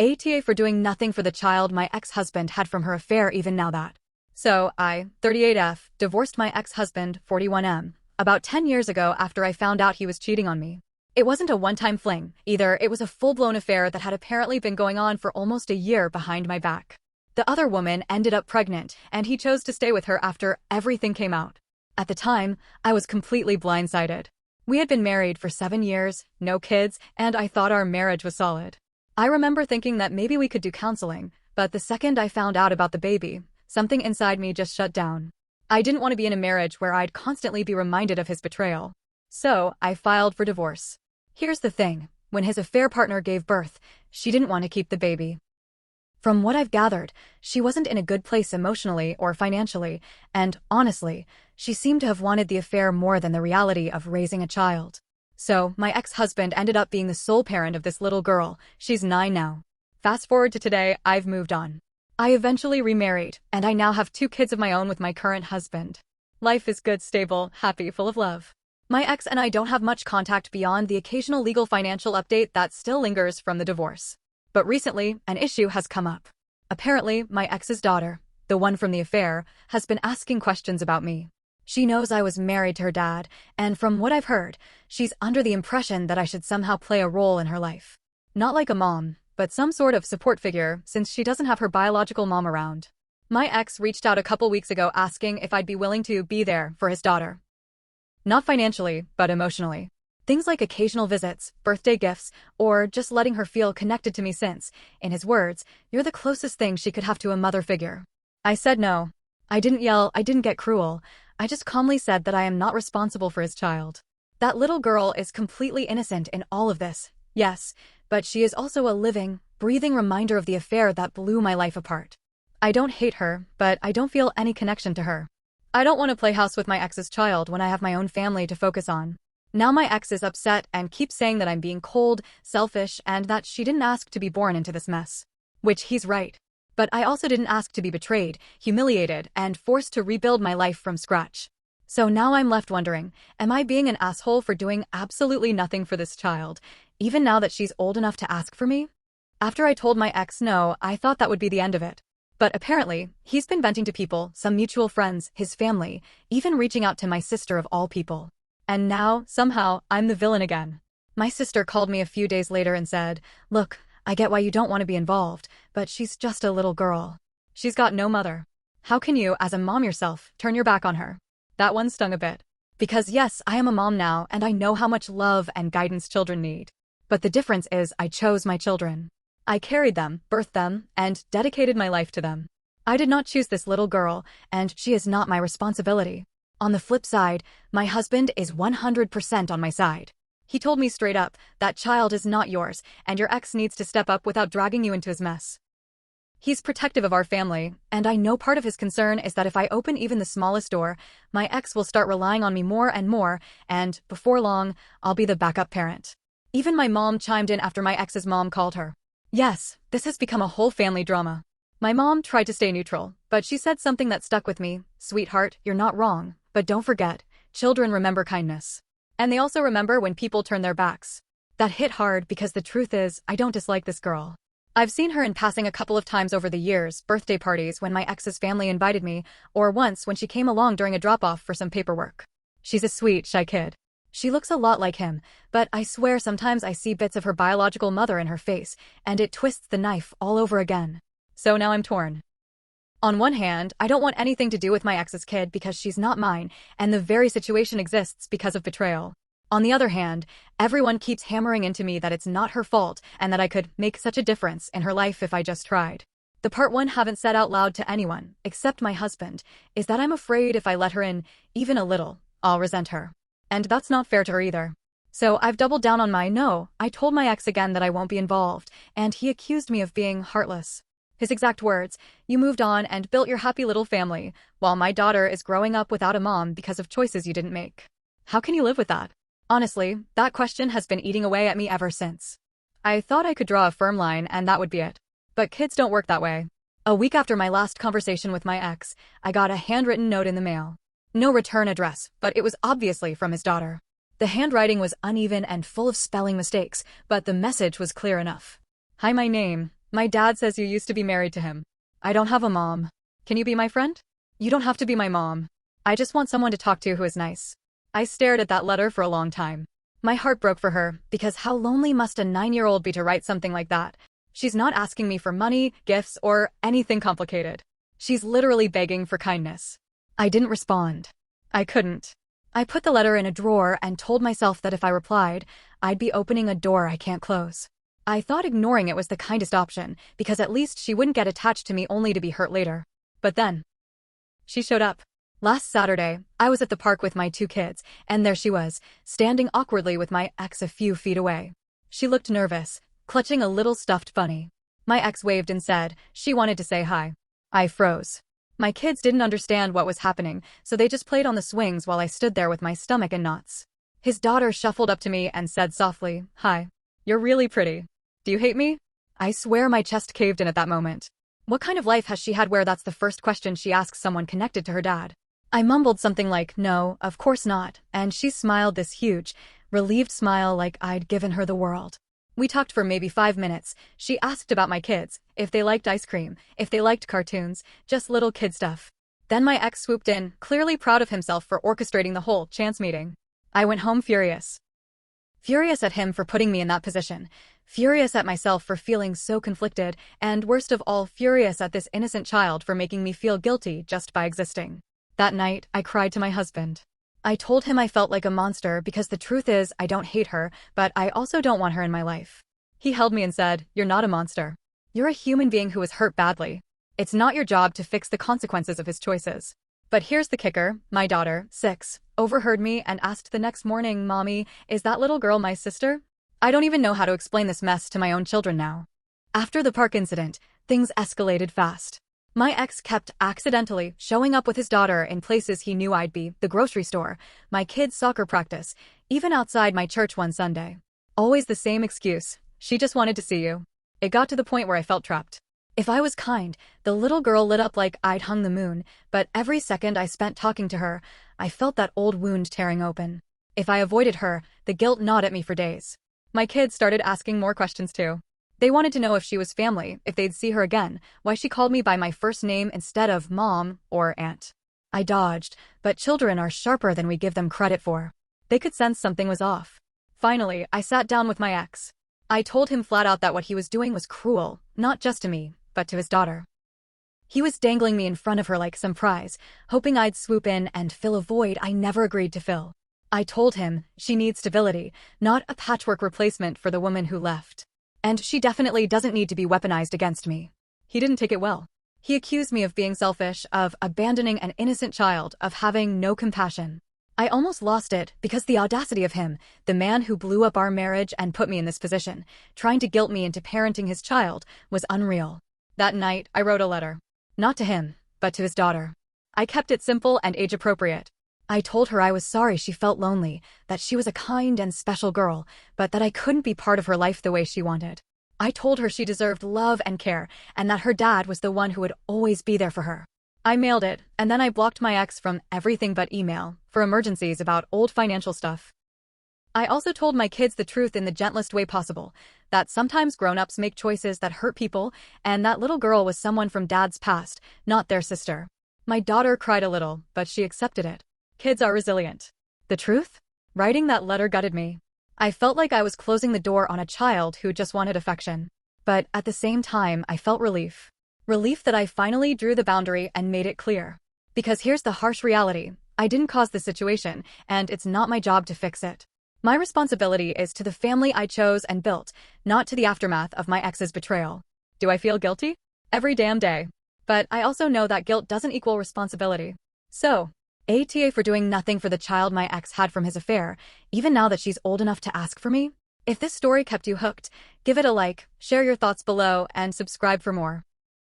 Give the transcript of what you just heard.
ATA for doing nothing for the child my ex-husband had from her affair even now that. So I, 38F, divorced my ex-husband, 41M, about 10 years ago after I found out he was cheating on me. It wasn't a one-time fling, either. It was a full-blown affair that had apparently been going on for almost a year behind my back. The other woman ended up pregnant, and he chose to stay with her after everything came out. At the time, I was completely blindsided. We had been married for 7 years, no kids, and I thought our marriage was solid. I remember thinking that maybe we could do counseling, but the second I found out about the baby, something inside me just shut down. I didn't want to be in a marriage where I'd constantly be reminded of his betrayal. So I filed for divorce. Here's the thing, when his affair partner gave birth, she didn't want to keep the baby. From what I've gathered, she wasn't in a good place emotionally or financially, and honestly, she seemed to have wanted the affair more than the reality of raising a child. So, my ex-husband ended up being the sole parent of this little girl. She's 9 now. Fast forward to today, I've moved on. I eventually remarried, and I now have 2 kids of my own with my current husband. Life is good, stable, happy, full of love. My ex and I don't have much contact beyond the occasional legal financial update that still lingers from the divorce. But recently, an issue has come up. Apparently, my ex's daughter, the one from the affair, has been asking questions about me. She knows I was married to her dad, and from what I've heard, she's under the impression that I should somehow play a role in her life. Not like a mom, but some sort of support figure since she doesn't have her biological mom around. My ex reached out a couple weeks ago asking if I'd be willing to be there for his daughter. Not financially, but emotionally. Things like occasional visits, birthday gifts, or just letting her feel connected to me since, in his words, you're the closest thing she could have to a mother figure. I said no. I didn't yell, I didn't get cruel. I just calmly said that I am not responsible for his child. That little girl is completely innocent in all of this, yes, but she is also a living, breathing reminder of the affair that blew my life apart. I don't hate her, but I don't feel any connection to her. I don't want to play house with my ex's child when I have my own family to focus on. Now my ex is upset and keeps saying that I'm being cold, selfish, and that she didn't ask to be born into this mess. Which he's right. But I also didn't ask to be betrayed, humiliated, and forced to rebuild my life from scratch. So now I'm left wondering, am I being an asshole for doing absolutely nothing for this child, even now that she's old enough to ask for me? After I told my ex no, I thought that would be the end of it. But apparently, he's been venting to people, some mutual friends, his family, even reaching out to my sister of all people. And now, somehow, I'm the villain again. My sister called me a few days later and said, look, I get why you don't want to be involved, but she's just a little girl. She's got no mother. How can you, as a mom yourself, turn your back on her? That one stung a bit. Because yes, I am a mom now and I know how much love and guidance children need. But the difference is I chose my children. I carried them, birthed them, and dedicated my life to them. I did not choose this little girl, and she is not my responsibility. On the flip side, my husband is 100% on my side. He told me straight up, that child is not yours, and your ex needs to step up without dragging you into his mess. He's protective of our family, and I know part of his concern is that if I open even the smallest door, my ex will start relying on me more and more, and, before long, I'll be the backup parent. Even my mom chimed in after my ex's mom called her. Yes, this has become a whole family drama. My mom tried to stay neutral, but she said something that stuck with me. Sweetheart, you're not wrong, but don't forget, children remember kindness. And they also remember when people turn their backs. That hit hard because the truth is, I don't dislike this girl. I've seen her in passing a couple of times over the years, birthday parties when my ex's family invited me, or once when she came along during a drop-off for some paperwork. She's a sweet, shy kid. She looks a lot like him, but I swear sometimes I see bits of her biological mother in her face, and it twists the knife all over again. So now I'm torn. On one hand, I don't want anything to do with my ex's kid because she's not mine, and the very situation exists because of betrayal. On the other hand, everyone keeps hammering into me that it's not her fault and that I could make such a difference in her life if I just tried. The part one haven't said out loud to anyone, except my husband, is that I'm afraid if I let her in, even a little, I'll resent her. And that's not fair to her either. So I've doubled down on my no. I told my ex again that I won't be involved, and he accused me of being heartless. His exact words, you moved on and built your happy little family, while my daughter is growing up without a mom because of choices you didn't make. How can you live with that? Honestly, that question has been eating away at me ever since. I thought I could draw a firm line and that would be it. But kids don't work that way. A week after my last conversation with my ex, I got a handwritten note in the mail. No return address, but it was obviously from his daughter. The handwriting was uneven and full of spelling mistakes, but the message was clear enough. Hi, my name, My dad says you used to be married to him. I don't have a mom. Can you be my friend? You don't have to be my mom. I just want someone to talk to who is nice. I stared at that letter for a long time. My heart broke for her, because how lonely must a 9-year-old be to write something like that? She's not asking me for money, gifts, or anything complicated. She's literally begging for kindness. I didn't respond. I couldn't. I put the letter in a drawer and told myself that if I replied, I'd be opening a door I can't close. I thought ignoring it was the kindest option, because at least she wouldn't get attached to me only to be hurt later. But then, she showed up. Last Saturday, I was at the park with my 2 kids, and there she was, standing awkwardly with my ex a few feet away. She looked nervous, clutching a little stuffed bunny. My ex waved and said she wanted to say hi. I froze. My kids didn't understand what was happening, so they just played on the swings while I stood there with my stomach in knots. His daughter shuffled up to me and said softly, "Hi. You're really pretty. Do you hate me?" I swear my chest caved in at that moment. What kind of life has she had where that's the first question she asks someone connected to her dad? I mumbled something like, "No, of course not," and she smiled this huge, relieved smile like I'd given her the world. We talked for maybe 5 minutes. She asked about my kids, if they liked ice cream, if they liked cartoons, just little kid stuff. Then my ex swooped in, clearly proud of himself for orchestrating the whole chance meeting. I went home furious. Furious at him for putting me in that position. Furious at myself for feeling so conflicted, and worst of all, furious at this innocent child for making me feel guilty just by existing. That night, I cried to my husband. I told him I felt like a monster because the truth is I don't hate her, but I also don't want her in my life. He held me and said, "You're not a monster. You're a human being who was hurt badly. It's not your job to fix the consequences of his choices." But here's the kicker. My daughter, 6, overheard me and asked the next morning, "Mommy, is that little girl my sister?" I don't even know how to explain this mess to my own children now. After the park incident, things escalated fast. My ex kept accidentally showing up with his daughter in places he knew I'd be, the grocery store, my kids' soccer practice, even outside my church one Sunday. Always the same excuse. She just wanted to see you. It got to the point where I felt trapped. If I was kind, the little girl lit up like I'd hung the moon, but every second I spent talking to her, I felt that old wound tearing open. If I avoided her, the guilt gnawed at me for days. My kids started asking more questions too. They wanted to know if she was family, if they'd see her again, why she called me by my first name instead of mom or aunt. I dodged, but children are sharper than we give them credit for. They could sense something was off. Finally, I sat down with my ex. I told him flat out that what he was doing was cruel, not just to me, but to his daughter. He was dangling me in front of her like some prize, hoping I'd swoop in and fill a void I never agreed to fill. I told him she needs stability, not a patchwork replacement for the woman who left. And she definitely doesn't need to be weaponized against me. He didn't take it well. He accused me of being selfish, of abandoning an innocent child, of having no compassion. I almost lost it because the audacity of him, the man who blew up our marriage and put me in this position, trying to guilt me into parenting his child, was unreal. That night, I wrote a letter. Not to him, but to his daughter. I kept it simple and age-appropriate. I told her I was sorry she felt lonely, that she was a kind and special girl, but that I couldn't be part of her life the way she wanted. I told her she deserved love and care, and that her dad was the one who would always be there for her. I mailed it, and then I blocked my ex from everything but email, for emergencies about old financial stuff. I also told my kids the truth in the gentlest way possible, that sometimes grown-ups make choices that hurt people, and that little girl was someone from dad's past, not their sister. My daughter cried a little, but she accepted it. Kids are resilient. The truth? Writing that letter gutted me. I felt like I was closing the door on a child who just wanted affection. But at the same time, I felt relief. Relief that I finally drew the boundary and made it clear. Because here's the harsh reality. I didn't cause the situation, and it's not my job to fix it. My responsibility is to the family I chose and built, not to the aftermath of my ex's betrayal. Do I feel guilty? Every damn day. But I also know that guilt doesn't equal responsibility. So, AITA for doing nothing for the child my ex had from his affair, even now that she's old enough to ask for me? If this story kept you hooked, give it a like, share your thoughts below, and subscribe for more.